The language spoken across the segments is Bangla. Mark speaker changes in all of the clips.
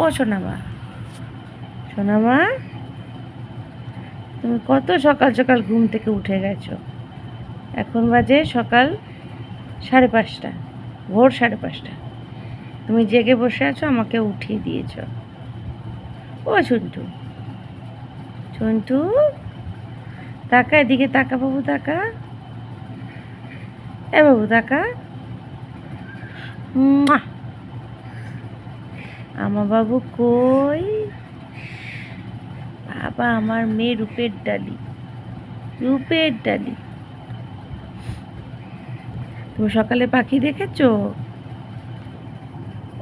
Speaker 1: ও সোনামা, সোনামা, তুমি কত সকাল সকাল ঘুম থেকে উঠে গেছো। এখন বাজে সকাল 5:30, ভোর 5:30। তুমি জেগে বসে আছো, আমাকে উঠিয়ে দিয়েছো। ও ঝন্টু, ঝন্টু, তাকা এদিকে, তাকা বাবু, তাকা। এ বাবু তাকা। আমার বাবু কই? বাবা, আমার মেয়ে রূপের ডালি, রূপের ডালি। তুমি সকালে পাখি দেখেছো?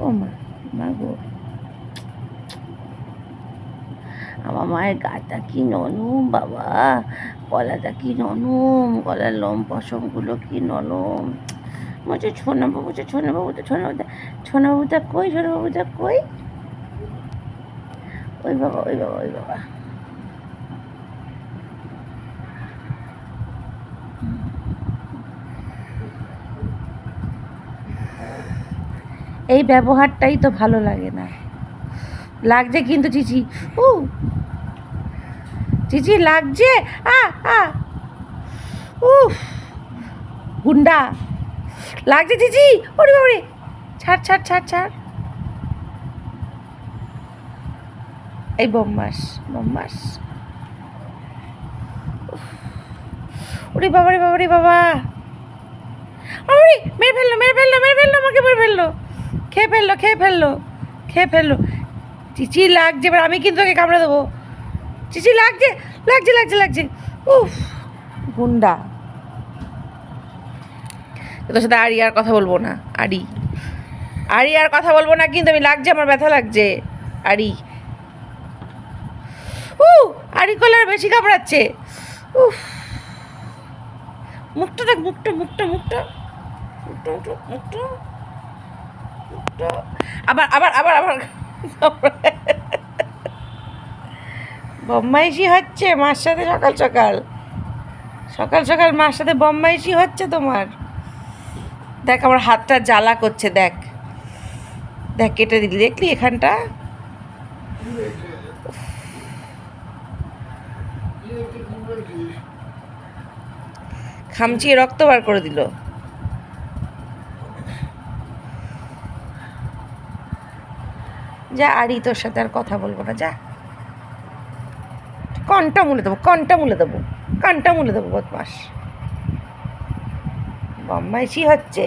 Speaker 1: ও মা, মা গো, আমার মায়ের গাটা কি নরম বাবা, গলাটা কি নরম, গলার লোম পশমগুলো কি নরম। বলছে ছোনা বাবু, ছোনা বাবুটা, ছোনা বাবুটা, ছোনা বাবুটা কই, ছোনা বাবুটা কই? ওই বাবা, ওই বাবা, ওই বাবা। এই ব্যবহারটাই তো ভালো লাগে না। লাগছে কিন্তু চিচি, চিচি লাগছে। উফ, গুন্ডা লাগছে চিচি। ওরে বাবারে, ছাড় ছাড় ছাড় ছাড়। এই বম্মাস, বম্মাস। ওরে বাবারে, বাবারে বাবা। ওরে মেরে ফেললো, মেরে ফেললো, মেরে ফেললো, আমাকে মেরে ফেললো। খেয়ে ফেললো, খেয়ে ফেললো, খেয়ে ফেললো। চিচি লাগছে, এবার আমি কিন্তু ওকে কামড়ে দেবো। চিচি লাগছে, লাগছে, লাগছে, লাগছে। উফ, গুন্ডা। তোর সাথে আড়ি আর কথা বলবো না। আড়ি, আড়ি আর কথা বলবো না কিন্তু। আমি লাগছে, আমার ব্যথা লাগছে। আড়ি, আড়ি করলে আর বেশি কামড়াচ্ছে। উফ, মুখটা দেখ, মুখটা, মুখটা, মুখটা, মুখটা, মুখটা, মুখটা। আবার আবার আবার আবার বম্মাইশি হচ্ছে মার সাথে সকাল সকাল, সকাল সকাল মার সাথে বম্মাইশি হচ্ছে তোমার। দেখ আমার হাতটা জ্বালা করছে, দেখ দেখ, কেটে দিলি, দেখলি এখানটা। খামচিয়ে রক্ত বার করে দিল। যা, আড়ি তোর সাথে আর কথা বলবো না, যা। কনটা মুলে দেবো, কনটা মুলে দেবো, কানটা মুলে দেবো, বদমাস। বম্মাইশি হচ্ছে।